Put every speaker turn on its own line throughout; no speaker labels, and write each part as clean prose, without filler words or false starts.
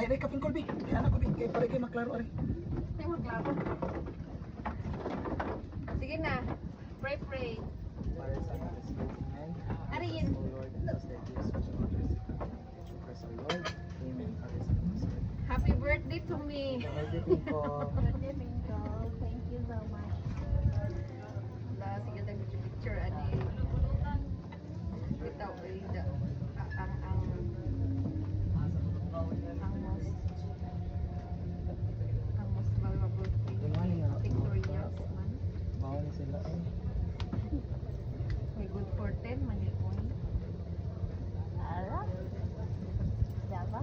Ay, kaping kolbi. Kaya anak ko, Bi. Kaya pare kayo maklaro, ari.
Tayo maglaro. Sige na. Pray, pray.
Para sa mga Amen.
Ari yun.
O Lord, and us that you such a wondrous through Christ our Lord. Amen. Ari sa mga Lord.
Happy birthday to me.
Everything ko.
Birthday, Mingo. Thank you so much. Wala, sige lang yung picture. Ano yung bitaw ida. Ang most valuable thing.
Tingnan nga.
Victoria's man.
Bawa na sila. Ay.
May good for 10 man yun. Ala? Java?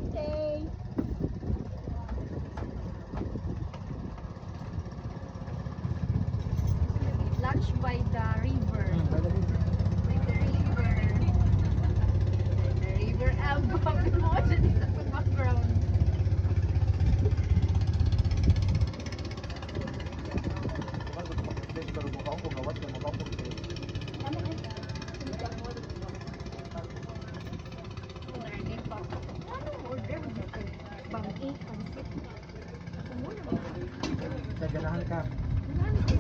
Okay. Lunch by the river. By the river. The river album. Emotion is the background. Anong order mo dito? Bangki, pansit. Ako muna ba?
Sa ganahan ka.
Ano ko?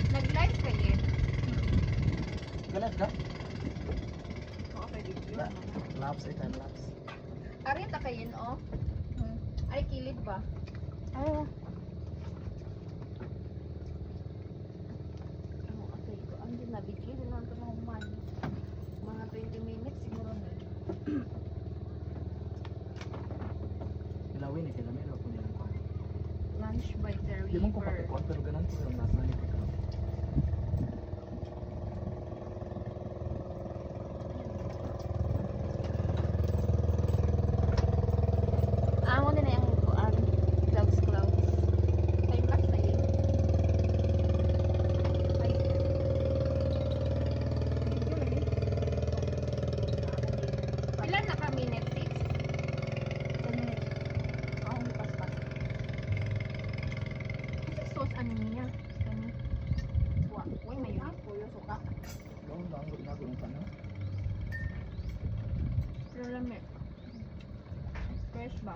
Nag-live kayo?
Galat ka?
Okay,
Laps ay time lapse.
Ari ta kayo no? Ay kilid ba?
Ay,
Okay, ko ang din na video din lang to ng man. Mga 20 minutes siguro na.
Ilawin eh, kailan meron ako nilang kwan.
Lunch by the
Di mo ko
river.
patikot, pero ganun ko yung last night ikaw.
amo din na yung clouds.
Time lapse na yun. Ay. Ilan na kami Netflix?
10 minutes. Ako may paspas.
Kasi sauce ano niya? Ano? Uy, may yun.
Puyo, suka.
Doon ba ang nagulong ka na?
Pero lamig. Fresh ba?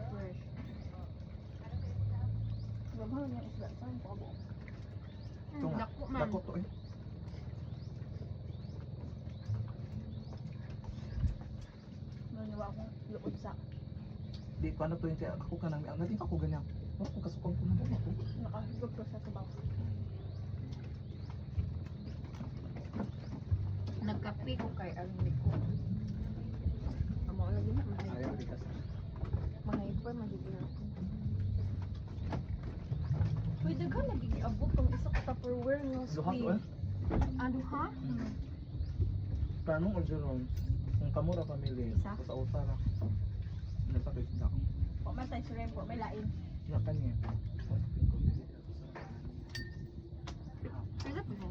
Fresh.
Gabahal niya isda. Saan pa ba?
Ito nga,
Dako man.
dako to eh.
Naniwa akong luod sa.
Di ko ano to yung kaya ako ka nang ang natin ako ganyan. Ako ko kasukon ko na mo ako.
Nakahigog ko sa sabaw.
Nagkape ko kay Army ko. Amo lagi na
Ayaw di kasi.
ma-hyper magiging ako. Pwede ka nagiging abot kung isa ka Tupperware ng
Duha to eh.
Ano ha?
Kanong original. Kung kamura family.
Isa?
Sa usara. Nasakit na ako.
O may size rin po, may lain.
Ya kanya.
Pwede po.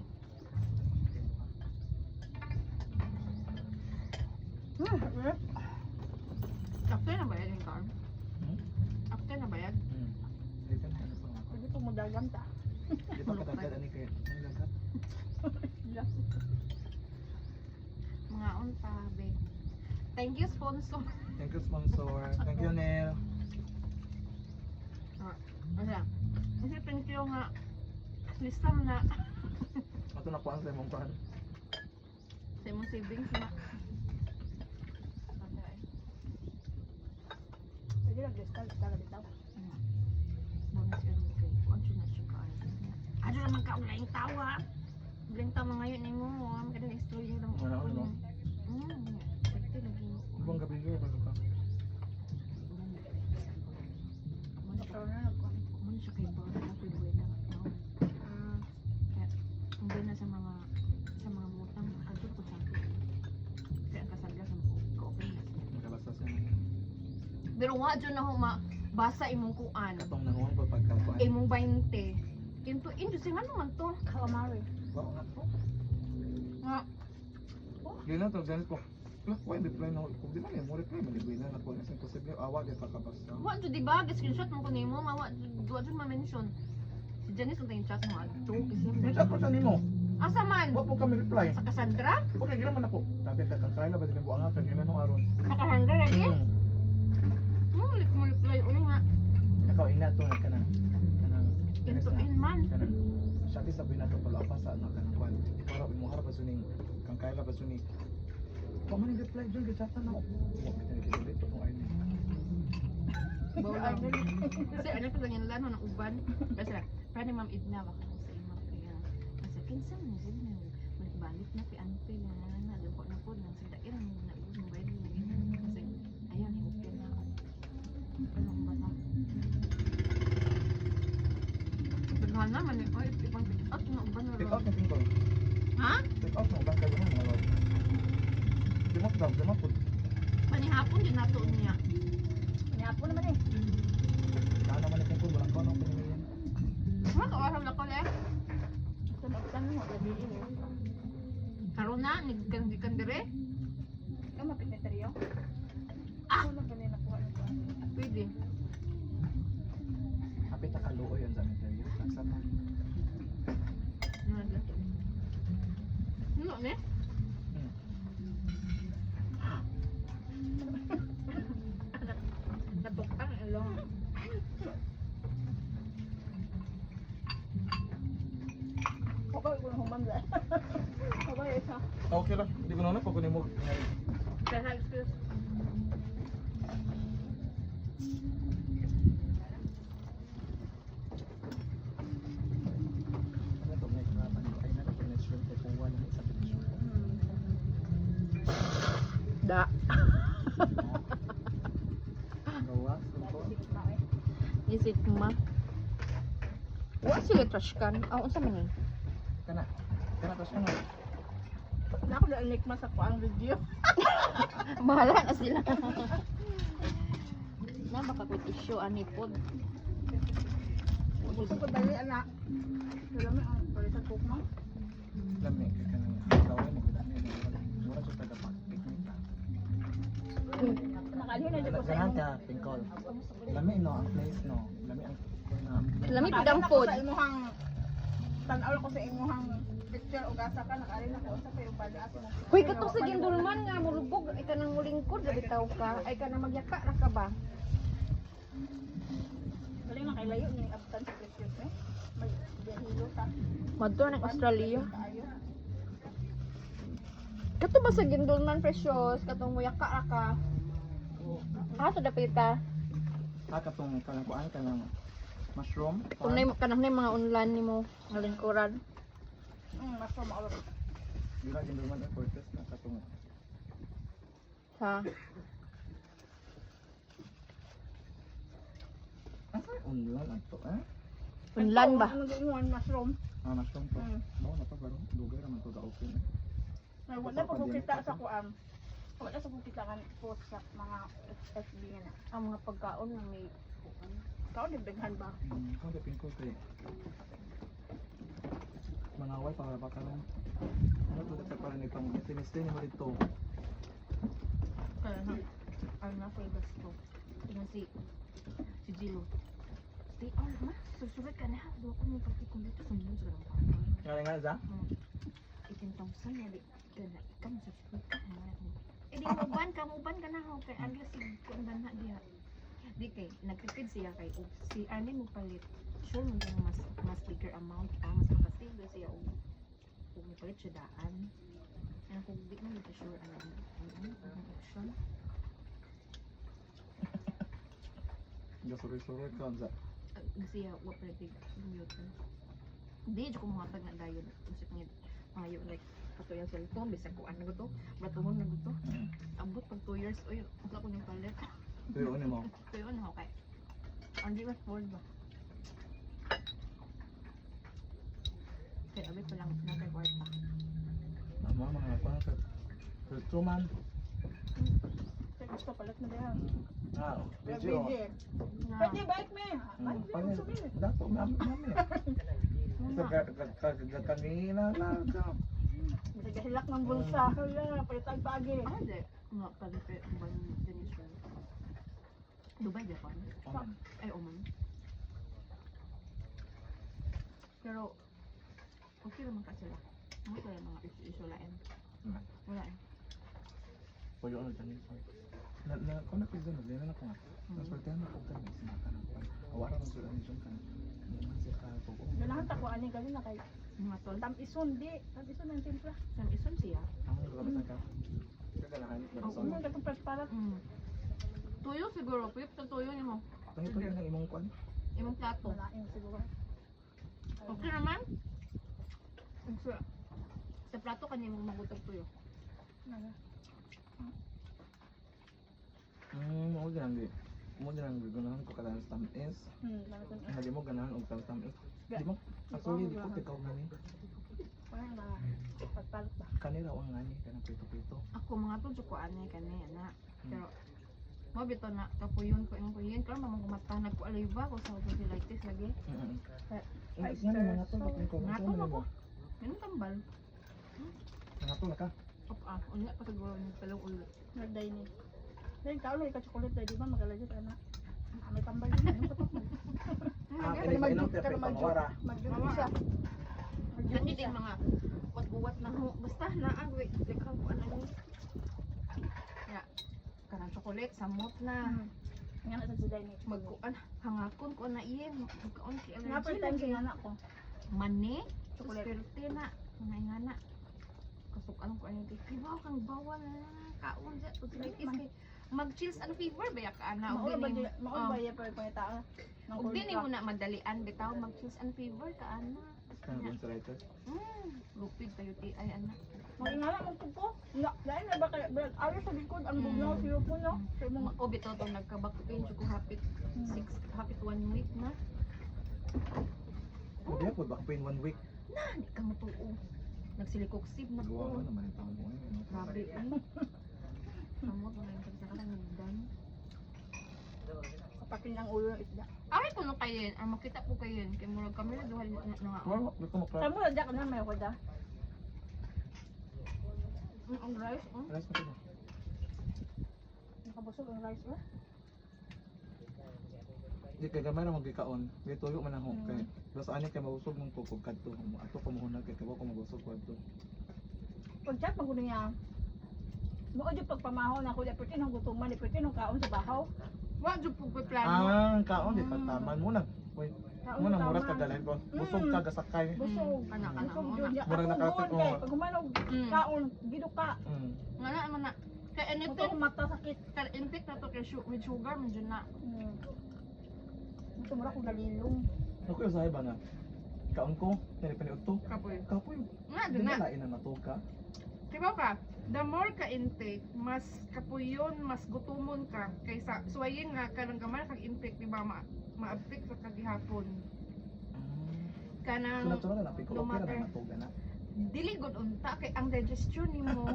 After na bayad yung car?
Hmm?
After na bayad?
Dito na ano pa ako.
Pwede po mudagan ta.
Di pa katagad ani kay. Ang lagat.
Mga unta, babe. Thank you, sponsor.
Thank you sponsor. Thank you Neil.
Ano? Kasi thank you nga. Lista mo na.
Ato na kuan sa imong kuan.
Sa imong savings na.
Pwede lang discount talaga bitaw.
Bonus yan mo kay. Kung na siya ka. Ano naman ka ulayang tawa. Ulayang tawa ngayon ni mo. Maganda na istorya lang.
Ano, ano?
Pwede lagi.
Ibang gabi yun bago ka.
Ito na lang ko.
Kung siya kay Bawal na pwede na. Pero wa dyan na ho basa imong kuan.
Katong nanguhan pa pagkakuan.
Imong 20. Into sing ano man to?
Calamari.
Wow, nga po.
Nga.
Di na to, ganit ko. Why reply na kung di man mo reply malibay na ako kasi posible awa di pa kabasa.
Wa dyan diba? Screenshot mo ko nimo. Wa dyan ma-mention. Si Janice ang tayong chat mo. Ato.
Yung chat ko sa nimo.
Asa man?
Wa po kami reply.
Sa Cassandra?
Okay, gila man ako. Tapi kakantry na ba din buang nga gila nung aron.
Sa Cassandra lagi? Mulik mo reply. Uno nga.
Ikaw ina to na kanang
Into in man.
kanang sabi sabi na to pala pa sa anak kanang kwan. Para mo harap sa ning kang kaila ba suni. Kung man reply dyan gachatan na. Wa kita dito kung ay.
Bawal. Kasi ano ko lang yung lano ng uban. Kasi lang, para ni Ma'am Edna baka sa ima kaya. Kasi kinsa mo sila na balik na pi ante na naloko na po nang sa daira mo na mo bayad mo kasi ayun okay na ako. Anong ba na? Paghan naman eh, oy, ipang pick up na uban na
Pick
ro.
out na tingkol.
Ha?
Pick out na ubang kayo na mga. Dimok po.
Panihapon din nato niya.
Kanya po naman eh.
Kaya naman na tingkol wala ko nang pinili.
Mga kaoram na ko le.
Sunod-sunod mo, gabiin eh.
Karon na nigkan dire.
Ikaw mapiniterio?
Ah!
Ako lang ganun nakuha ng kuha.
Pwede.
Kapit na kaluoy yan sa interview. Taksa pa.
Ano ne? Natukang ilong.
Kapag ko human dyan. Kapag isa.
Okay lang. Hindi ko na pag kunin mo.
Kaya excuse.
Ano to? May kalaban. Ay na ito. Next room ko kung wala. Sabi ko siya.
Da.
Gawa. Ito.
Isit ma. Wa sila trash can. Ah, unsa man ni?
Kana. Kana to siya nga.
Na ako na ma sa kuang video.
Bahala na sila. Na baka quick issue ani pod.
Gusto ko dali anak. Alam mo ang pala sa kukma.
Lami. Kanang gawin mo. Mura siya taga-pakpik nita.
Nakalihin na dyan ko sa
Ganahan
imo.
ka, Pinkol. Lami no, ang place no. Lami ang
Lami
Nakalihin
pidang
ako
pod.
sa imuhang tanaw ko sa imuhang picture o gasa ka nakalin ako sa kayo bali ako.
Hoy katong sa gindulman nga mulubog ay kanang mulingkod ra bitaw ka ay kanang magyaka ra ka ba?
Dali na kay layo ni abtan sa picture eh. May hilo ta.
Madto ng Australia.
Kaayo.
Kato ba sa gindulman precious katong muyaka ra ka? Ah, sa dapita.
katong kanang kuan kanang mushroom.
Kung nay kanang nay mga online nimo nga lingkuran.
Mas maulo.
Dila din naman ang purpose na katong
Sa
asa unlan ato
unlan ba?
Ano din mo mushroom?
mushroom to.
Mm.
Mao na pa baro dugay ra man to ga open.
Ay, wala pa ko kita sa kuan. Wala sa ko kita kan post sa mga FB na.
Ang mga pagkaon na may
Kao di bighan ba?
Kung depend ko kay mga wifi para pa karon. Ano to sa para nitong sinistin mo dito.
kaya na ay na sa ibas ko. Tingnan si Jilo. Di ma susulit ka na ha. Do ko mo pati kung dito sa mga sarang pa.
Nga nga za?
18,000 na di ka na ikam sa sulit ka. Eh di mo ban ka na ho kay Andres si kundan na diha. Di kay nagtipid siya kay og si Armin mo palit. Sure mo yung mas bigger amount mas makasigo siya og mo palit siya daan. Ano kung di mo dito sure ang option.
Gasuri-suri ka za.
Siya wa palit mute. Di ko mga tag na dayon usik niya ayo like ato yung cellphone bisag ko ano to batuhon na to abot pag 2 years oy wala ko yung palit.
Pero ano mo?
Pero ano okay. Hindi mas board ba? Kaya abit pa lang nakakwarta.
Mga kuan sa Truman.
Gusto palit na diyan.
Ah,
Pero
video.
video.
Na.
Pwede bike me. Bike me
Panel.
sa minute.
Dato mami.
Muna.
Kanina na.
Nagahilak ng bulsa. Wala, palitan pagi.
Ah, di. Nga, palipit. Ban Denise. Dubai, Japan. Ay, Oman. Pero, okay naman ka sila. Ano sila mga isulain? Wala eh.
Puyo ano dyan yun. Kung napigyan, naglina na ko nga. Nasultihan na ko kami. Sinaka na ko. Awara ng sulan yun ka. Naman siya ka.
Ganahan ta ko ani gali na kay
Mga tol.
Tam-ison di. Tam-ison ang timpla.
San ison siya?
Ang nagkakaroon ka. Kaganahan.
Ano yung gatong prasparat?
Tuyo siguro. Pwede sa tuyo niyo mo.
Ito yun ang imong kwan.
Imong plato.
Malain siguro.
Okay naman. Sa plato kanya mong magutag tuyo.
Mo din ang mo din ang ganahan ko kada stam is.
Malakan.
Hindi mo ganahan og stam is. Di mo actually di ko tikaw ngani.
Wala na. Pagpalit ba?
Kanira ang ngani kana pito-pito.
Ako mga to ko ani kani ana. Pero mo bito na kapuyon ko imong puyon pero mamang kumata nagkualayba ko sa tonsillitis lagi.
Ay, nga naman nga to, bakit ko
Nga to ako. Minum tambal.
Nga to na ka.
Opa, unya pa siguro ng talong ulo.
Nagday ni. Dahil kao lang ika-chocolate tayo, di ba? Magalagit ana. May tambal din. Ano pa pa?
Ini pa inaw te pangwara.
Mag-juice siya.
Hindi din mga wat-buwat na ho. Basta naagwi. Ikaw ko ano ni. Ya. Kanang chocolate, samot na.
Nga na sa juday ni.
Magkuan, hangakon ko na iye. Magkuan ki
Nga pa
allergy
time
lagi.
kay anak ko.
Mani,
Chocolate.
chocolate na. Mga ingana. Kasukan ko ano kay bawa kang bawal na kaon sa tonsillitis kay mag-chills and fever ba ka ana og dinhi
Maul ba ya pa pangita?
og dinhi mo na madalian bitaw mag-chills and fever ka ana.
Kana din sa writer.
Lupig tayo ti ay ana.
Mag-ingala mo ko. Lain na ba kay blood ayo sa likod ang bugnaw siyo po no. Sa imong
O bitaw to nagka-back pain ko hapit 1 week na.
Hindi ako back pain 1 week.
Na, di ka matuo. Nagsilikoksib na
Gawa
ko.
naman ang taon mo ngayon.
Grabe. Samot na yung pagsaka ng nagdan.
kapakin ng ulo ng isda.
Ay, puno kayo. Makita po kayo. Kaya murag kami na duhal na nga.
Wala, gusto mo
Saan mo na dyan ka na may ako da?
Ang rice, oh.
Rice na ito.
Nakabusog ang rice ba?
Di kay gamay na magikaon. Di tuyo man ako. Kay basta ani kay mausog mong tukog kadto. Ato ko mo kay kawa ko magusog kadto.
Pag chat mo niya. Mo jud pagpamahaw na ko dapat nang gutuman, dapat nang kaon sa bahaw.
Wa jud po plano.
Ah, kaon di pagtaman mo na. Uy,
Kaon
mo na
sa
muras
taman.
ka dalhin ko. Busog ka gasakay.
Busog.
Kana
Busog
mo
jud
na.
niya.
Murag
Ako
nakatip,
doon kay
oh.
pag gumanog
Mm.
kaon, giduka.
Nga na man na. Kaya
Ito
anything,
ko mata sakit.
kaya intake na to kay with sugar man dyan na.
Ito mura ko galilong.
Ako yung sahay ba na? Kaon ko, kaya paniud to.
Kapoy.
Kapoy.
Nga
Di
dyan
ba
na.
lain na natog ka?
Diba ka? The more ka intake, mas kapuyon, mas gutumon ka. Kaysa, suwayin nga ka ng gamay kag intake, diba ma-affect sa kagihapon.
So
Kanang,
natural na pico.
no
Okay
matter.
na natog na.
dili gud unta kay ang digestion nimo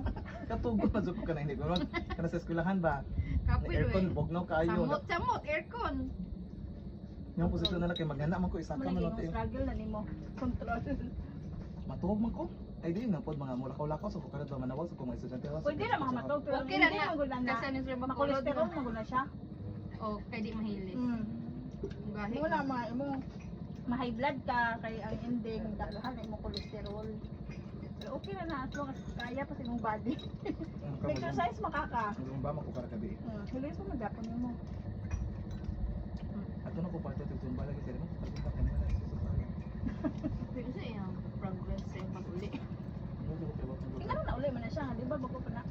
Katugo na jud ko kana hindi ko. Kana sa eskwelahan ba?
kapoy
Aircon
doy.
bugnaw kaayo.
Samot aircon.
Yung posisyon na kay maghana man ko isa ka man
Malagi
natin.
yung struggle na nimo. Control.
Matuog man ko. Ay di na pod mga mulakaw-lakaw sa ko kada ba manawag sa mga estudyante.
Pwede na mga matog pero
Okay
hindi
ra na.
magula na.
Kasi ni sir
Makolesterol magula siya.
O kay di mahilis. Gahi.
Mo na mga imo ma-high blood ka kay ang ending daghan na imong cholesterol. Pero okay na na as long as kaya pa sa imong body. Exercise makaka.
Ang ba man ko kada gabi.
Hilis mo magapon nimo.
Ato na ko parte sa zumba lagi kay mo. Pagka ka kanina
Pero sa iyang progress sa iyang pag-uli.
Ikaw na uli man na siya, di ba bago pa na?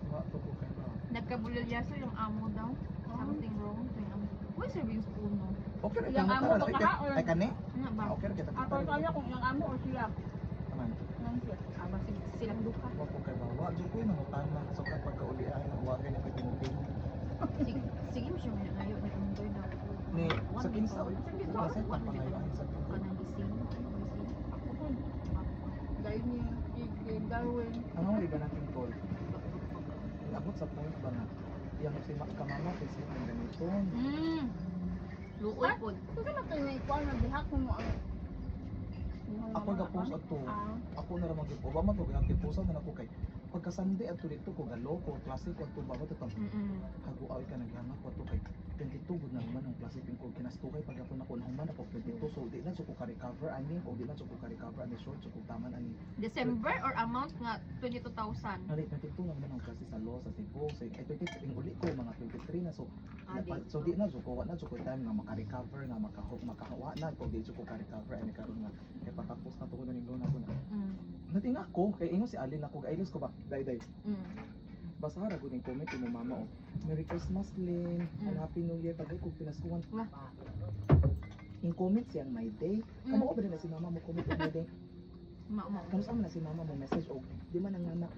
Nagkabulilyaso yung amo daw. Something wrong sa iyang amo. Uy, serving spoon no.
Okay ra
Yung amo
ka.
pagkakaon.
Ay kani?
Ano ba?
Okay ra kita.
Ako kanya kung yung amo o sila.
Taman.
Nang siya.
Aba silang duka.
Wa ko kay bawa jud ko nang utama sa kag pagkauli ay nang wagay ni pagtinugin.
Sige mo siya may ngayon na enjoy daw.
Ni sa kinsa uy.
Sa kinsa?
Sa pangayahan sa
Kanang gising.
Ako po. Dahil ni Darwin.
Ano ri ba natin call? Abot sa point ba na yang si kamama kasi ang ganito.
Luoy pod.
Kasi natin may ikuan na dihak mo ang
Ako gapos ato.
Ah.
Ako na ra magipo ba man to gipusa man ako kay pagka Sunday ato dito ko galo ko klase ko ato ba tatang kaguaw ka naghanga ko ato kay 22 gud na naman ang klase pin ko kinastukay pag ako nako nahuman ako 22 so di na so ko ka recover ani o di na so ko ka recover ani short so ko taman ani
December or amount nga 22,000.
ali 22 na naman ang klase sa law sa Cebu so 23 ing uli ko mga 23 na so so di na so ko wa na so ko time nga maka-recover nga makahawa na ko di so ko ka recover ani karon nga kay patapos na to ko na ning loan ako na nating ako kay ingon si Alin ako gailis ko ba day basta ra gud ning comment mo mama oh Merry Christmas Lynn and Happy New Year pag ko pinaskuhan
Wah.
in comment siyang my day kamo ba na si mama mo comment on my day
Mo.
kamo sa na si mama mo message og di man ang anak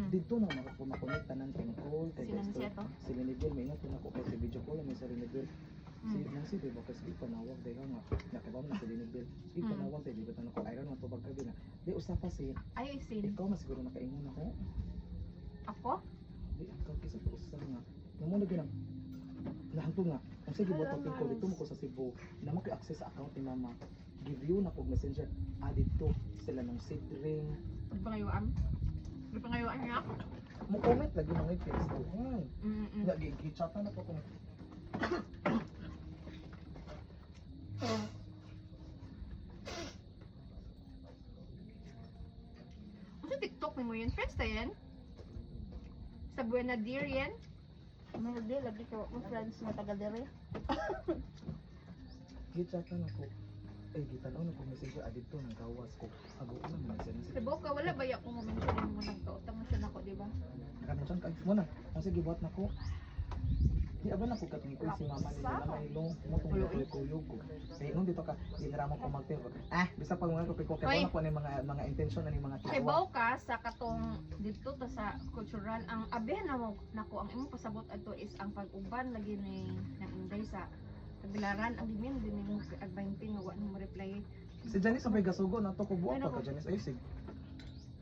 dito na ako makonect tanan tungkol kay
Sino na siya to?
si Linibel may ingat na ko kay si video call ni si Linibel si Nancy di ba kasi panawag dahil nga nakabam na si Linibel si panawag dahil di ba tanong ko iron man to bagkabi na di usapa si
Ay, sin.
ikaw mas siguro nakaingon ako
Ako?
di ikaw kasi to usa nga namo na ginang nahantong nga ang sige mo topic ko dito mo ko sa Cebu na mo access sa account ni mama give you na kog messenger added to sila ng seed ring
Pangayuan. Pangayuan niya ako.
mo comment lagi mga Facebook nga gi-chatan na ko kung
Ano TikTok mo yun? Friends na yan? Sa Buenadir yan?
May di lagi ko mo friends na taga dire.
gi-chatan ako gitan na ko messenger added to ng gawas ko ago ko lang messenger
Sa Boca, wala ba yung kung mention mo nagkautang mo siya na ako, di ba?
kanin chan kay mo na ang sige buhat nako di aba na ko kating ko si mama ni na may long mo tong kuyog ko kay nung dito ka dinramon ko magtin bisa pag mga ko kay ko ni mga intention ani mga
Kay Boca, sa katong dito to sa cultural, ang abihan na mo nako ang imong pasabot adto is ang pag-uban lagi ni ng Inday sa Bilaran ang dimin din mo ag-20 nga wa mo reply.
si Janice ang may gasugo na to ko buhat
Ay,
pa
nako.
ka Janice ay sig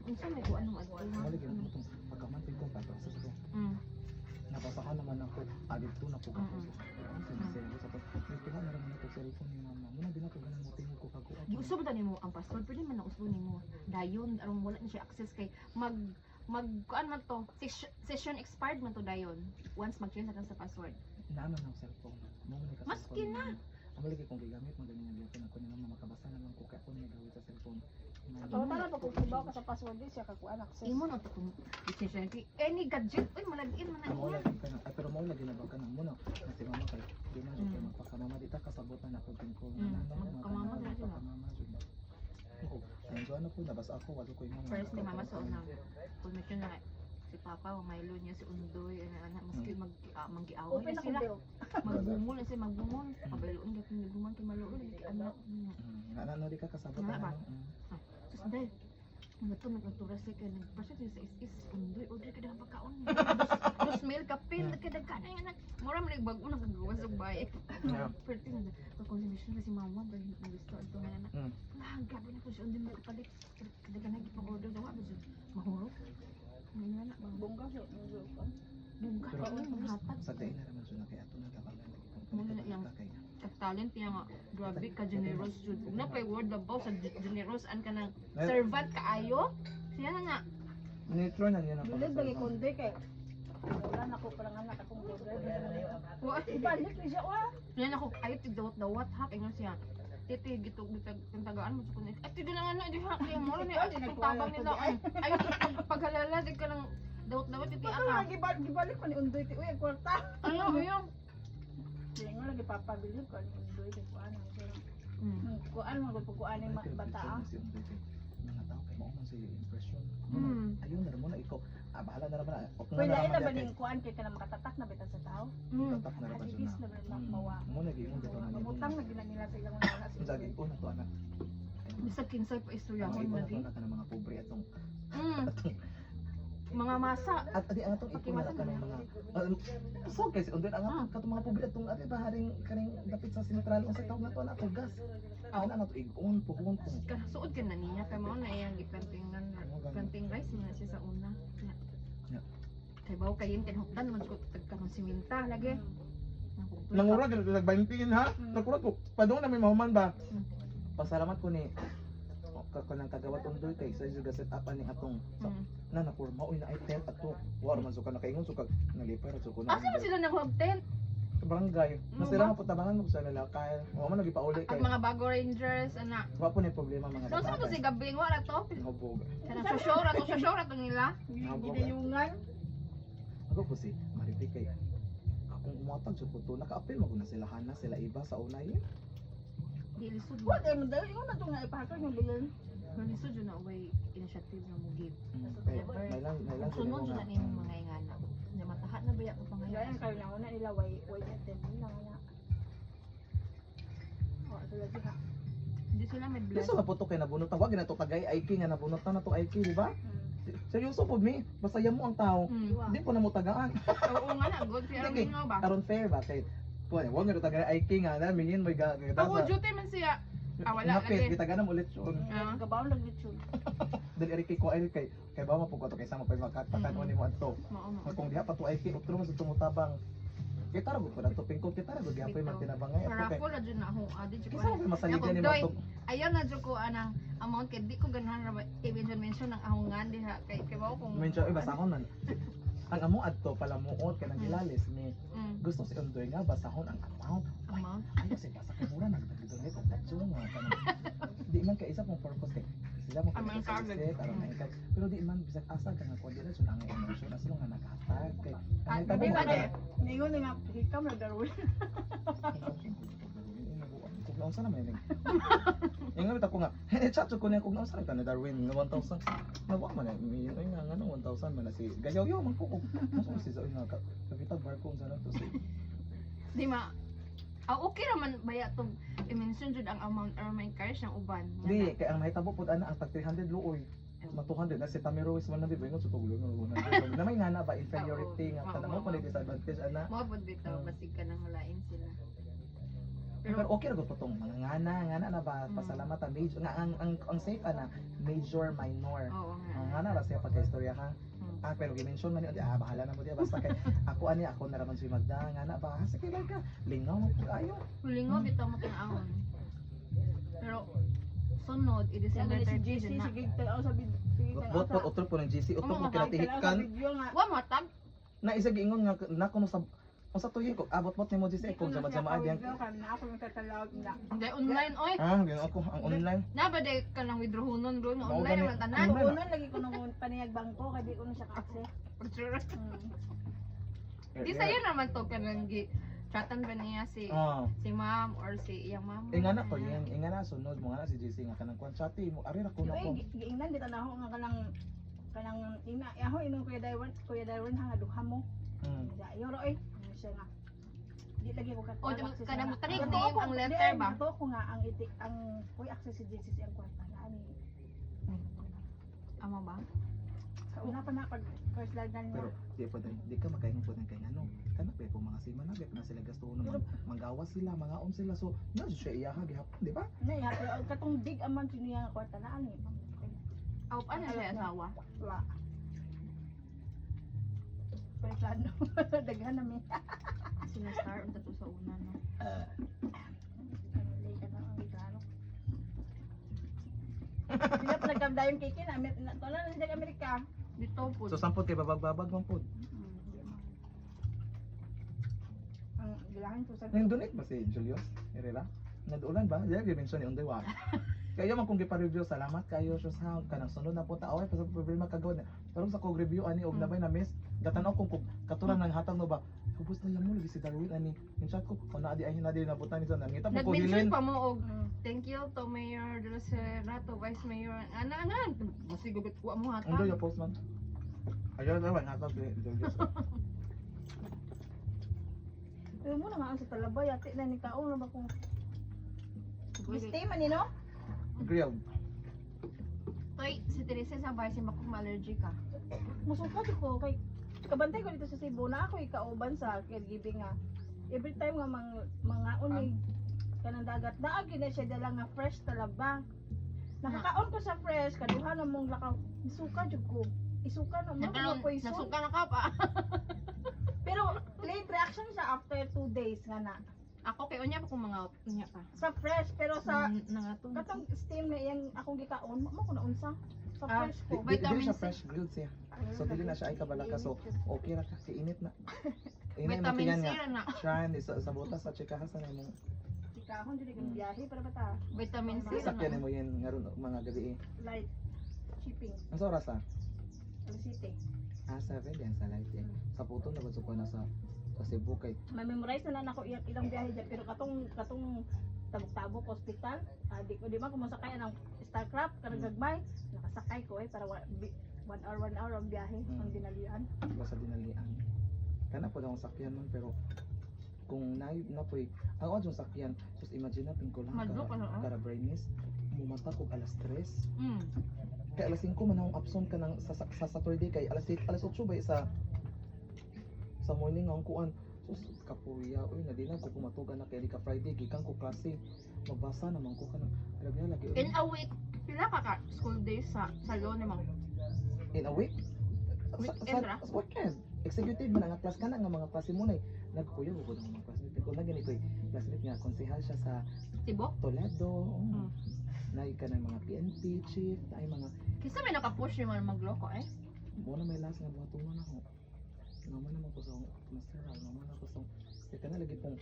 Unsa may kuan mo adto?
mali gyud mo tong pagkaman pin ko pa sa ko nabasahan naman ako added to na ko ka sinasabi sa pag nito na naman ako cellphone ni mama mo na din ako ganang mo tingog ko kago
Gusto ba nimo ang password pwede man na usbo nimo. Dayon aron wala na siya access kay mag kuan man to session expired man to dayon once mag-change na sa password.
naman ang cellphone mo ni ka
Maski na.
ang malagi kong gigamit magaling nga gyud ako ni mama makabasa naman ko kay ako ni gawit sa cellphone
So tara pag kusibaw ka sa password di siya kakuan access.
Imo na to kung i-change any gadget uy malagin man na
Mo
niya.
lagi ka na, pero mo lagi na ba ka na mo na. Kasi mama kay di man jud magpakamama dita kasabot na ako din ko.
Magpakamama na siya.
Magpakamama jud. Oo. Nandiyo ano po nabasa ako walo ko yung
First ni mama sa unang kung medyo na si Papa o Milo niya si Undoy anak maski mag-giaway
Open
na
ako
sila.
bill.
Magbungol na siya magbungol. Pabayloon ka kung guman kay Malo kay anak.
nga na di ka kasabot
Nga ba?
na.
Sus dai. Ito nagtura siya kay nagpasya siya sa is Undoy order ka daw pagkaon. Dos meal kapil kada kana anak. Mura man bag-o na paggawas og bahay.
Yeah.
Perti na pag-consumption kasi mama ba gusto ito nga anak.
Mm.
Gabi na ko siya Undoy makapalit. Kada ka nagpag-order daw ba siya. Mahurot. Ngayon na bang
Bongga siya.
bungka
Pero-
ka ang hatag.
Sa day na naman siya kay ato na kapalan.
Muna na yang talent niya nga grabe ka generous jud. Na pay word daw sa generous an ka nang servant kaayo. Siya na nga
Nitro na niya na
Bilid bagi kundi kay wala na ko parang anak akong order.
wa
Ibalik ni siya wa.
siya na ko ayo tigdawat-dawat ha kay nga siya. Titi gito bitag tagaan mo sa kuno. At tigo na ano di ha kay mo ni at tabang nila. Ayo paghalala di ka nang dawat-dawat titi
Baka
aka.
lagi gibalik pa ni undoy ti uy kwarta.
Ano ayo?
Di nga lagi papabilib ko ni undoy ti kuan.
Mm.
Kuan mo gud kuan ni bata.
Mga tao kay mo man sa impression.
Mm.
Ayun na mo na ikaw. Bahala na naman.
Pwede ina ba ning kuan kay kanang makatatak na bitan sa tao.
Mm.
Tatak na naman
Hadis
siya
na
na.
ba mawa.
Mo na giingon dito na niya.
Mabutang na gina nila sa ilang mga
Lagi ko na to anak.
Bisag kinsay pa istorya
Ang
mo
iba
lagi.
na ka ng mga pobre atong
Mga masa.
at adi ang atong ipon na ka ng mga so kasi undin ang katong mga pobre atong ati ba haring kaning dapit sa sentral sa tawag na to na to gas. Ana na to igon puhon tong
Suod ka na niya kay mao na iyang gipantingan planting rice na siya sa una. Kay bawo kay hintin hukdan man ko tagkaron siminta lagi.
Nangura gid nag-20 ha. Nagkurot ko. Padung na may mahuman ba?
Mm.
Pasalamat ko ni kanang kagawat undoy kay sa juga set up ani atong
Mm.
na napurma oy na item ato. Wa man suka nakaingon suka nalipay ra suka na.
Asa man sila nag-hog tent?
Sa barangay. Nasira mo putabangan mo sa lalakay. Wa man nagipauli
Ang
kay.
mga bago rangers ana.
Wa po ni problema mga
So sa mo si gabing wala to?
Hubog.
Kana sa show ra to nila.
Gidayungan.
Ako po si Maripi kay akong umatag sa puto naka-apil mo na sila Hana sila iba sa unay.
Di lisod.
Wa day mo daw ingon na to nga ipahakay yung bilin.
Pero lisod yun na way initiative na mo give.
Kay nailang
Sunod yun na nimo mga ingana. Nya matahat na baya ko pa
Gaya
ngayon.
kayo na una nila way attend nila nga. Oh, sila diha.
Hindi sila may
Di
bless.
sa puto kay nabunot wag na to tagay IK nga nabunot na to IK di ba?
Mm.
Seryoso po mi, basaya mo ang tao.
Mm.
Di po na mo tagaan.
Oo nga na, good pero
Sige.
mingaw ba?
Karon fair ba kay kuan wag nga to tagay IK nga na mingin mo ga
Ako duty man siya. Wala
Napit,
lagi.
gitagan mo ulit yun.
Ah.
Gabaw lang gitsud.
Dali ari kay ko ay kay ba mo po ko to kay sama pa makatakan mo nimo adto.
Mao mo.
Kung diha pa to IK utro mo sa tumutabang. Kita ra gud ko dito pingkod kita ra gud gyapon man tinabangay
Para
ato kay.
ako na dyan na ako. Adi dyan ko.
Kisa mo masaligan ni mo
Doy,
to.
ayaw na dyan ko anang amount kay di ko ganahan na i-mention ng ahongan diha kay bawo kung
Mention ay basahon man. Ang amo adto pala muot kanang ilalis ni
Mm,
gusto si Undoy nga basahon ang amount.
amount.
Ayaw si basa kay mura nagdonate og tatso nga kanang di man kay isa pong purpose kay sila mo
Ang mga kagad.
aron na ikay pero di man bisag asa ka nga coordination ang emotion as long nga naghatag kay
Ah,
ang
di ba, de?
Ningon nga hikam na Darwin.
kung naunsa naman yun. Ingon ako nga, chat ko niya kung naunsa ka na Darwin nga 1,000. Nawa man na, ay nga nga 1,000 man na si Gayaw-yaw man ko. Maso si Zoe nga kapita barko sa nato si.
Di ma. Okay raman baya tong i-mention jud ang amount or may cash ng uban.
Di, kay ang mahitabo pud ana ang tag 300 luoy. Ma 200 na si Tamiro is 100 ingon sa tuglo nga 100. Na may ngana ba inferiority nga kada mo pa disadvantage ana.
Mo pud bitaw basig ka nang lain sila.
Pero okay ra gud tong mga ngana na ba pasalamat ang major nga ang safe ana major minor.
Oo nga.
Ang ngana ra siya pagka-istorya ha.
Mm.
Pero gi-mention man yun, bahala na mo diya basta kay ako na raman si Magda ngana ba sige lang ka lingaw mo pud ayo.
Hulingo bitaw mo kang ahon. Pero sunod i-December
Si
30
JC
dyan na.
sige tao sa sige
Bot utro po ng GC utro po kinatihitkan
video nga.
Wa mo tag.
na isa giingon nga nako no sa tuig ko abot ni mo GC kung sama-sama diyan.
Na ako yung tatalawag na.
Hindi online oy.
Gino ako ang online.
Na ba day ka nang withdrawhonon bro nga
Oo,
online
gani.
man tanan.
Online.
Ako lagi ko nung paniyag bangko kaya di ko na siya ka-access.
Di sayo naman to kanang gi chatan ba niya si
Oh.
si ma'am or si iyang ma'am.
Ingana ko yung ingana sunod mo nga na si JC nga kanang kwan chati mo ari ra ko na ko.
Giingnan dito na ako nga kanang ina ako inong Kuya Darwin ha nga duha mo. Ya yo roy. Siya nga. Di lagi ko
O kanang mo tanig
Ito
name
ako,
ang letter ba?
Ito ko nga ang kuy access si JC ang kwarta na ani.
Amo ba?
Sa una pa na pag first lagdan niya.
Pero di pa di ka makaingon po ng kay ano. Kana pa po mga sima na na sila gasto naman magawas sila mga sila so na siya iyaha gihapon di ba?
Na ya katong dig aman siya nga kwarta na ani.
Aw ano siya asawa?
Wa. Pero plano daghan na mi.
Sila star unta to sa una no.
Sila pa nagkamdayon kay Kin, tola na sila Amerika.
Dito po.
So sampot kay babag-babag man pod.
Ang gilahan ko sa
Nang donate ba si Julius Herrera? Nadulan ba? Diya gi-mention ni Undoy wa. Kayo man kung gipa-review salamat kayo sa sound kanang sunod na punta away pa sa problema kagawad. Pero sa kog review ani og nabay na miss gatanaw kung katuran nang hatag no ba. Kubos na yamo lagi si Darwin ani. Yung chat ko na di ay na di nabutan ni sa nangita po ko
Nag-mention
hilin.
pa mo og thank you to Mayor de la Serrato, Vice Mayor. Ana masigugot ko mo hata.
Undoy yung postman. Ayaw na ba hatag si Julius.
mo na nga sa talabay, ati na ni kaon na ba kung stay man no?
Grilled.
Toy, si Teresa sa bahay si makong allergy ka.
Musukat ko kay kabantay ko dito sa Cebu na ako ikauban sa caregiving nga. Every time nga mga unig kanang dagat daag na siya dala nga fresh talaba. Nakakaon ko sa fresh kaduha na mong lakaw. Suka jud ko. isuka na mo poison.
Nasuka na ka pa.
Pero late reaction siya after 2 days nga na.
Ako kay unya pa kung mga unya pa.
Sa fresh pero sa
nangatong.
katong steam na iyang akong gikaon, mo ko na unsa. Sa
Ah,
fresh ko.
Dili
Vitamin
siya
C.
fresh grilled siya. So dili na siya ay kabalaka so okay ra ka kay init na. Init na
Vitamin
kinyan
C
nga.
na.
Shrine sa butas sa chikahan sa nimo.
Ikahon dili ka biyahe para bata.
Vitamin C
Sakyan
na.
nimo yan ngaron mga gabi.
Light shipping.
Ang oras ah?
Alas 7.
7 yan sa light yan. Sa puto na ba na sa Cebu kay
Ma-memorize na nako ilang biyahe dyan pero katong tabok-tabok hospital, di ko di man kumasakay ng Starcraft karang gagmay, nakasakay ko para 1 hour ang biyahe ang dinalian.
basta dinalian. Kana po daw ang sakyan man pero kung na po'y ang oras yung sakyan, just imagine natin ko lang
Madlo ka na, ah.
para brightness mumata ko alas 3
Mm.
kay alas 5 man akong absent ka ng sa Saturday kay alas 8 ba sa morning ang kuan sus kapuya oy nadinag ko kumatugan na kay di ka Friday gikan ko klase magbasa naman ko kanang grabe na lagi
In a week, pila ka school days sa law ni mo?
in a week
Weekend ra?
weekend executive man ang class kana nga mga klase mo nay nagkuyo ko ng mga klase ko na ganito classmate nga konsehal siya sa
Tibok?
Toledo
Mm.
nay ka ng mga PNP chief ay mga
Kisa may nakapush yung mga magloko eh.
mo na may last nga buhaton na ako naman naman ko sa master naman ako sa kaya na lagi pong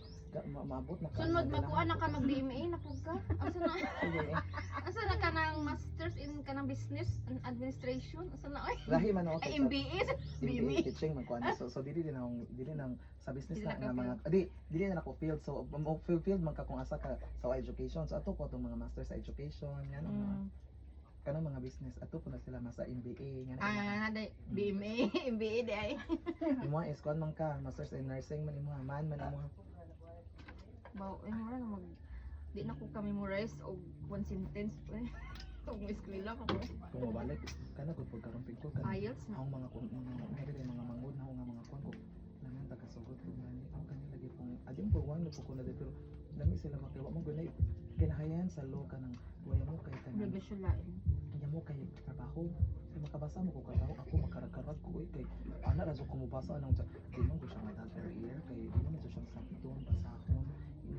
maabot na
Sunod magkuha na ka mag-DMA na po ka. Asa na?
sige eh
Asa na ka ng masters in kanang business and administration? Asa na? Ay,
lahi man ako
ay
sa
MBA sa
MBA
DMA.
teaching man ko ano so dili din nang sa business
Dili
na
na
nga
ka
mga dili na ako field so field man ka kung asa ka sa education so ato ko itong mga masters sa education yan ang mga kanang mga business ato po na sila masa MBA yan
Ah, day DMA, MBA di ay.
imo is kon man ka masters in nursing man imo man imo
Bao, ay mo na mag di na ko ka memorize og one sentence pa. Kung eskwela ko.
kung mabalik kana gud pag karon pigko kana
IELTS na.
ang mga mga mangod na ako nga mga kwan ko naman tagasugod ko ngani ang kanila lagi pong adin po wang po ko na dito pero lami sila makiwa mo gunay ginahayan sa lo ka ng waya mo kay kanang
Obligasyon lain.
kanya mo kay trabaho kay makabasa mo ko trabaho ako makarag-karag ko kay ana ra ko mubasa anong di man ko siya madal year kay di man siya sakton basahon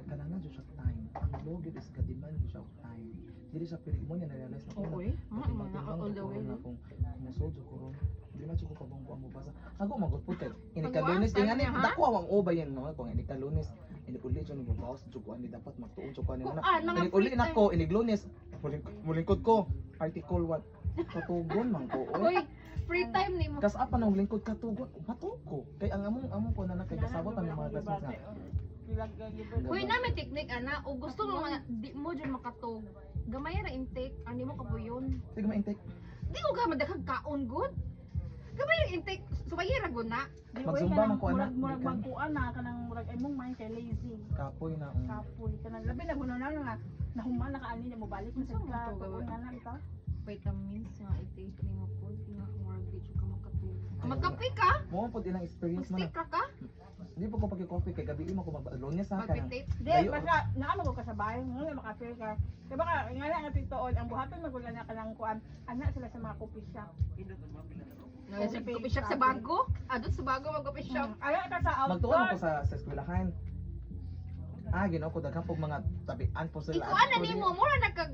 kanana siya time ang law gid is ka-demand siya og time dili siya pili mo niya na-realize na ko
Oo
na
eh. Mga all the way.
na kung musod ko ron di man ko kabang ko mubasa ako magud po kay ini
Pag-uwan,
ka-lunes
sabi
ingani
niya, ha?
dako ang ubay yan no kung ini ka-lunes ini uli siya ni babawas jud ko ani dapat magtuon jud ko ani na
Nanga
ini uli na ko ini lunes mulingkod ko article 1 katugon man ko
Uy, free time ni mo.
kas apa nang lingkod katugon matug ko kay ang among ko na kay kasabot ang mga classmates nga
Uy, na may technique ana o gusto mo nga di mo jud makatog. Gamay ra intake, ani mo kabuyon.
sige ma-intake
Di ko ka madaghang kaon good. Gamay ra intake, suwaye ra gud na.
Magsumba man ko, anak.
Murag
Di ka-
magkuan na kanang murag imong mind kay lazy.
kapoy na
Kapoy kanang labi na guno na nga nahuman na kaani na mo balik mo sa
Saan mo
class.
to gawin?
Nga na ito.
Vitamins nga i-take ni mo po, nga murag di jud ka makatog. Magkape ka?
mo po din ang experience man
Mag-stick ka?
di po ko pag-coffee kay gabi mo ko mag-lunes ha kanang
Mag-dictate?
Di,
Layo.
basta naano ko kasabay, nga makafeel ka. Kaya baka nga na nga titoon, ang buhaton magulan na kanang kuan, anak sila sa mga coffee shop.
Sa coffee shop sa bago? Adot sa bago mag-coffee shop.
Anak ka sa
magtuon
outdoor.
ako sa eskwelahan ginoo ko daghang pog mga tabian po sila
Ikaw ana nimo, mura nagkag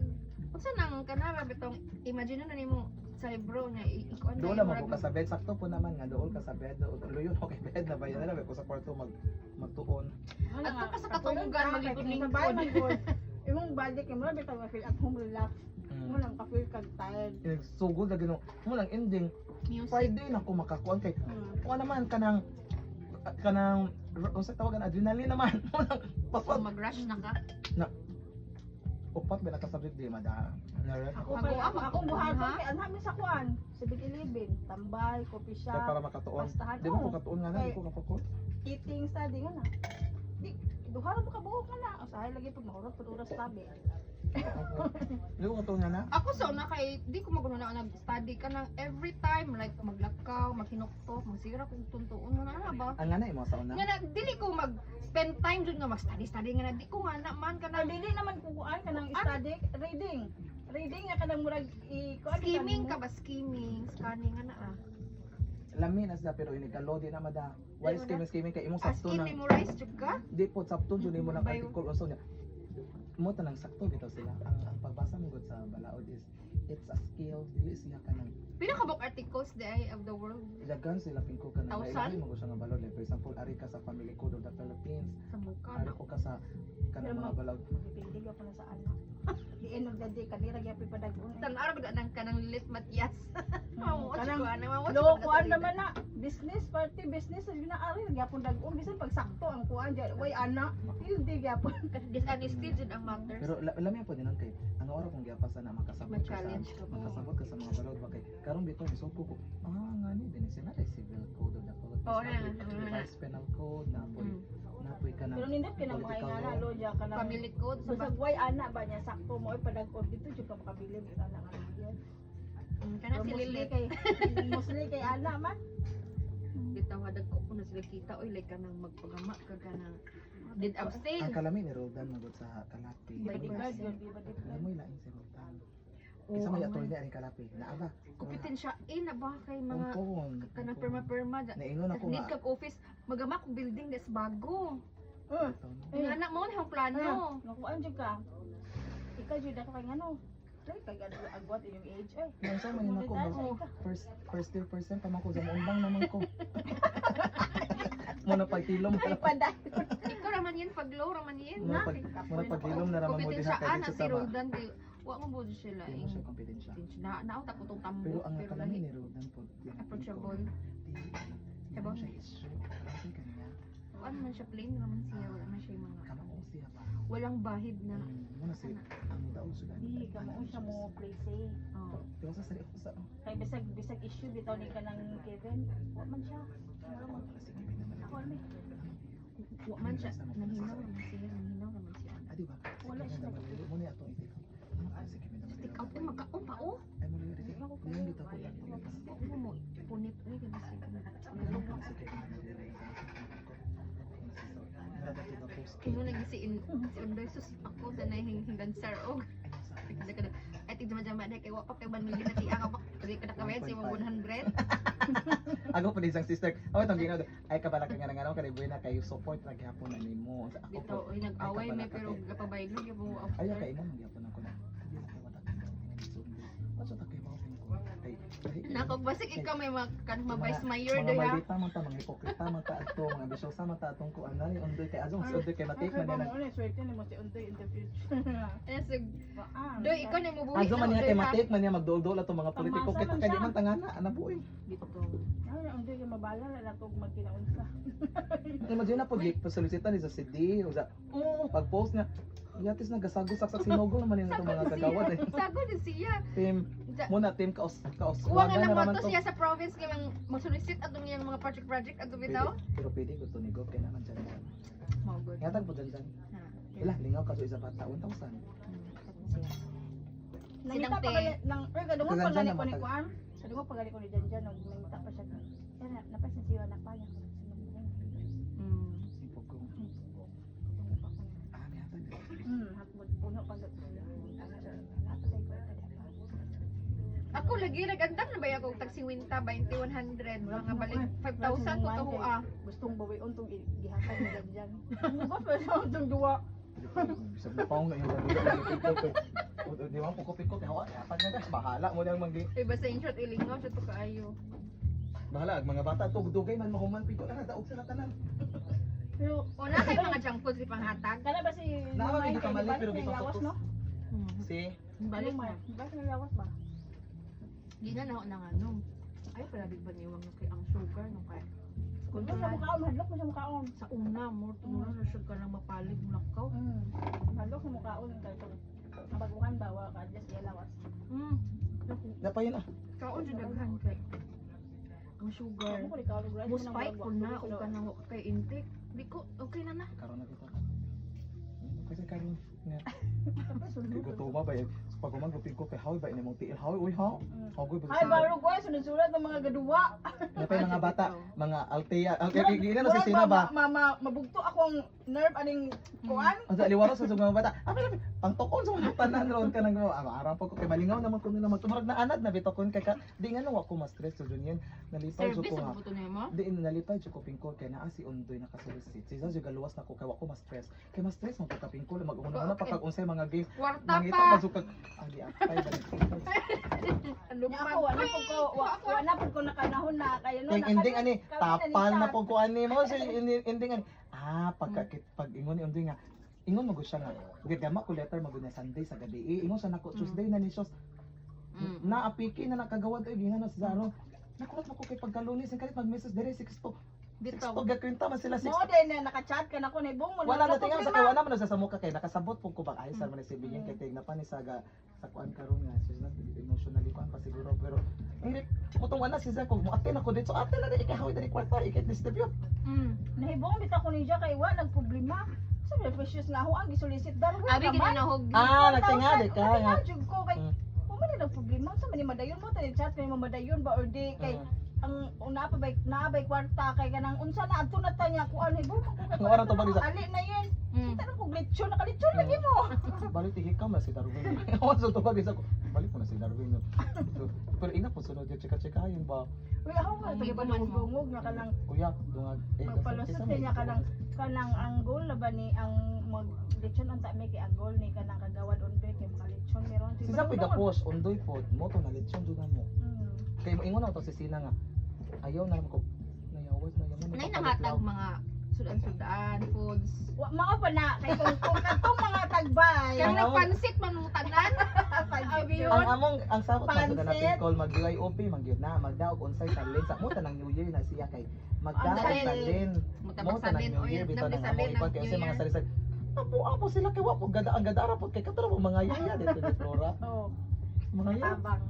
unsa nang kanara bitong imagine na nimo sa libro niya ikaw ana
doon naman ko ka sa bed sakto po naman nga doon ka sa bed luyon ko kay bed na bayan na ko sa kwarto magtuon
Adto ka sa katubugan, maglingkod-lingkod.
Sabay man good. Imong body kay mo bitaw nga feel at home relax. Mo lang ka feel kag tired.
sugod na gino mo lang ending
Music.
Friday na ko makakuan kay kuan naman kanang unsa tawagan adrenaline naman mo lang
So
papat
mag-rush na ka.
upat ba nakasubject di mada
Ako
Ako,
kay
ako,
ako buhaton
ha?
kay anak mi sa kuan. Sa Big 11, tambay, coffee
kay
shop,
para makatuon
Bastahan,
di mo ko
oo.
katuon nga na di ko kapakot
eating study nga na. Di duha ra ka buhok nga na. Usahay lagi pag mahurot pud oras tabi.
di ko katuon nga na
Ako sa una kay di ko maguno na nag-study ka nang every time like maglakaw, maghinuktok, magsira kung tuntuon mo na ba?
ang nga na imo sa una
Nga na dili ko mag-spend time jud nga mag-study nga na di ko nga na man ka
Na
na
dili naman kukuan ka ng study, reading. Reading nga kanang murag kuan
Skimming ka ba? Skimming. Scanning nga na ah.
Lami na sila pero inikalo di na mada. Why skimming kay imong
As
sakto
in,
na.
memorize jud ka?
Di po sakto jud nimo nang
Bayo.
article unsa niya. Mo tanang sakto bitaw sila. Ang pagbasa mo gud sa balaod is it's a skill dili siya kanang
Pila ka book articles the eye of the world
ilagan sila pingko ka na
Thousand?
ilahi mo siya nga balod like for example ari ka sa family code of the Philippines
sa muka
ari
na.
ko ka sa kanang mga balod
Pipili ako na sa ano. Di end of the day kanira gyapon padag-on.
Tan-ara gud nang kanang Lilit Matias. Mao
Kanang
ko ana mao.
Lo kuan naman na business party business sa ginaari gyapon dag-on bisan pag sakto ang kuan diyan way ana hindi gyapon.
Dishonesty jud ang matters.
pero lami po din kay ang oras kung giapasa na makasabot ka sa
Mag-challenge ka po.
makasabot ka sa mga balod ba kay karon bitaw isod ko ngani din sila ay civil code of the Philippines
Oo, na.
revised penal code na po
Mm.
napoy ka na
Pero nindot kinang mga
political
ingana
law.
lo diya kanang
Family code sa
Basta way ana ba niya sakto mo ay padag-on dito jud ka makabili mo ana nga diyan.
kana si Lilit.
Mostly kay ana man.
Bitaw hadag ko na sila kita oy like kanang magpagama ka kanang did abstain.
ang kalami ni Roldan magod sa Kalapi
Bodyguard yun, di ba di
alam mo ilain si Roldan
Oo,
isa may
ang
attorney ani Kalapi naaba
kompetensya na ba kay mga
Umpong.
kanang perma
Naingon ako
need
nga.
kag office magama kog building des bago.
Mm.
Ang anak mo na ang plano.
Nakuan jud ka. Ikaw jud ako kay ngano. Ay kay agwat inyong age ay.
Nang sa man ako ba first year person pa man ko sa muundang naman ko. Mo na pagtilom
Ay
ka.
pada.
Ikaw raman yan pag low raman yan.
Mo na pagtilom na raman mo diha
Kompetensya
kay
ana
sa
si
sama.
Roldan kay wa mo bod sila.
Hindi mo siya kompetensya.
Na naot ako tong tambo
Pero ang
pero
kalami
lahi
ni Roldan po.
approachable.
Diba siya issue. Kasi kanya.
Ano man siya plain naman siya wala man siya yung mga
Kamao siya ba?
walang bahid na.
Muna si ang daw sudan.
Di ka mo siya mo play safe.
Oh.
Pero sa sari sa
Kay bisag issue bitaw ni kanang Kevin. Wa man siya. Wala man. Ako ni.
Wa man siya nanghinaw naman siya nanghinaw naman siya.
Ah, di ba?
Wala siya.
Mo ni atong itik. Sige,
Stick out yung magkaon pa oh.
ay mo ni itik. Yung dito ko lang.
Ano mo punit ni kasi kino lagi si Undoy sus ako sa hinggan sir og kada ay tigda majama na kay wa pa kay 1 million na tiya ka pa kasi kada kabayad si 100
Ako pa din isang sister. Ako itong ginagawa. Ay kabala ka nga nga kay buena kay support lagi hapon na nimo. Sa ako
dito
po.
oy nag-away may pero gapabayad lang yung mga
Ay
after
kay imo man gyapon ako na. Hindi na kay wala ka. Wala ta kay mao ko.
nakog basig ikaw may kan vice mayor
mga
do ya
maldita man ta mga hipokrita man ta adto mga ambisyosa man ta atong kuan na undoy kay azong undoy kay matik man
Ay,
na.
mo ni swerte ni mo si Undoy in the future.
Esig
Baan.
do ikaw na mo buhi
Azong man niya kay matik man niya magdol-dol atong mga politiko
Tamasa
kay
man
kay di
siya.
man tangana ana buoy.
dito
Ay, Undoy kay mabala na kog magkinaunsa.
Imagine na pag solicita ni sa CD o sa pag-post nga yatis nagasagos sa sinogol naman yung itong mga kagawad eh.
sago din siya
Team muna team kaos
Uwa nga
na
nang
naman
moto
to.
siya sa province kay mag-solicit atong iyang mga project ato bitaw.
Pero pwede gusto ni Gov kay naman dyan.
Mao good.
Yatag po dyan dyan.
Ha.
Ila, lingaw ka so isa bata 1,000.
Nangita pa
te.
kaya nang kadungo
Kaganda
pa gani
naman
ko ni
taga-
kuan. Kadungo pa gani ko ni Janjan nang nangita pa siya. Kaya napasin siya anak pa niya.
Mm.
Ipog ko. Ah, may hatag.
Hatmod puno pa gud. Napatay ko kada pa.
Ako lagi nagandam na ba ako tag 50 2100 mga balik 5,000 ko taho ah.
Gustong bawion tong gihatag ni Janjan. Ba pa siya tong duwa.
Bisag na paong na yung dali. Di ba po ko kay hawa. Hatag na guys, bahala mo nang manggi.
Iba sa inshot ilingaw sa to kaayo.
Bahala ag mga bata tugdugay man mahuman piko na daog sila tanan.
Pero
Una kay mga junk food si panghatag.
kana ba si
Nawa,
Mamay
hindi ka
kay
mali,
Balik
pero
kay
di pa
lawas,
focus.
no?
Si
Balik
Ano,
na.
Balik na lawas ba?
Di na naho nang ano. Ay pala big baniwang no kay ang sugar no kay.
Kung mo siya mukaon, hadlok mo siya mukaon.
Sa una mo tumura na siya ka nang mapalig mo lakaw.
Hadlok mo mukaon kay to. Nabaguhan ba wa ka adjust ya lawas.
napayin ah.
Kaon jud daghan kay. Ang sugar.
Ako ko ikaw rice
Mo spike ko na o ka nang kay intake. Di ko okay na na.
Karon na kita. Kasi karon nga
Tapos sunod.
gutuma ba yun? pag umagupin ko kay hawi ba ini mong tiil hawi uy ha. Hawi ba.
Ay, baro ko, sunod-sunod ng mga gaduwa.
Napay mga bata, mga altea. Okay, gina na si Sina ba?
Mabugto akong nerve aning kuan.
Ang liwaro sa mga bata. Abi pangtukon sa mga tanan ron ka nang araw pa ko kay malingaw naman ko nila magtumurag na anad na bitokon kay ka. Di nga no ako ma-stress so yun. Nalipay jud
Service
ko
ang
nga.
buto niya mo?
Di nalipay jud ko pingkol kay naa si Undoy nakasulisit. Si Zaz jud galuwas na ko kay wa ko ma-stress. Kay ma-stress mo pagka pingkol mag-una pa kag unsay mga game.
Kwarta
Mangita
pa.
pa jud kag di apay ba.
Ano
Nya ako, wala po ko nakanahon na kayo no.
Kay ending ani tapal na pud ko ani mo si ending ani. Pag ingon ni Undoy nga ingon mo siya nga. Gagama ko letter magunya Sunday sa gabi. Ingon sa nako Tuesday na ni Sos. Na apiki na nakagawad oy gingan na sa Zaro. Nakulat mo ko kay pagkalunis ang kalit mag-message dire 6 to.
Bitaw.
Pag gakwenta man sila 6
Mo din na naka-chat ka na ko ni Bong mo.
wala na tingaw sa kay wala man na sa muka kay nakasabot pug ko ba ay sa man si Bigyan kay tig na pa ni sa kuan karon nga sus na emotionally kuan pa siguro pero hindi mutong wala si Zako mo atin ako dito so atin na ikay hawi diri kwarta ikay distribute
Nahibong bitaw ko ni Jack kay wa nag problema. Sa precious nga ho ang gisulisit darwin
Abi kini nahog.
nagtingali ka nga
Jud ko kay mo man nag problema sa man ni madayon mo tani chat kay mo madayon ba or di kay ang una pa naabay kwarta kay kanang unsa na adto na tanya ko ani bo
Ang oras to ba, Lisa?
ali na yun kita na kog lechon nakalechon lagi mo
balik ihikam na si Darwin awan sa tubag isa ko balik mo na si Darwin pero ina po sunod yung chika-chikahin ba
uy ako nga taga balungog na kanang
kuya dungag
magpalusot niya kanang ang goal na ba ni ang mag lechon unta may kay ang goal ni kanang kagawad undoy kay makalechon meron
si Zapoy da post undoy po mo to na lechon jud mo kay ingon na to si Sina nga ayaw na ko nayawas na yaman
Nay nahatag mga sudan-sudan, foods.
mga pa na kay kung katong mga tagbay
Kaya
Ang
nagpansit man mo tanan.
Abi yun.
ang sabot na
Pansit.
natin call mag-UIOP magyud na magdaog unsay salin sa mo tanang New Year na siya kay magdaog
Ang
salin
Mutabang
mo tanang
salin,
New
o
Year
yun,
bitaw
dambi
nang
salin
amo
ng
ipag kasi
New
mga
Year.
salisan apo sila kay wa po gadara po kay katro po mga yaya dito ni Flora
oh
mga yaya
tabang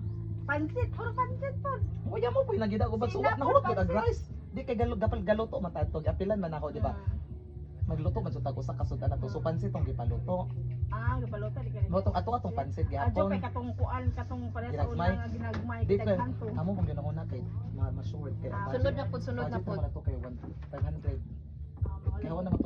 pansit puro pansit po
Kuya mo po nagida ko ba suwat nahulot gid ang rice di kay gapal galuto matadtog apilan man ako di ba magluto man jud ako sa kasudan ato so pansit tong gipaluto
gapalota di ka
mo tong atong pansit
adyo
gihapon
kay katong kuan katong pala sa
Ginagmay.
una nga ginagmay
di
kay
kay
kanto
amo kung ginahuna kay ma-sure kay
Ah,
Sunod na po, sunod na
budget
po.
naman ato kay 500
mga
kaya wala naman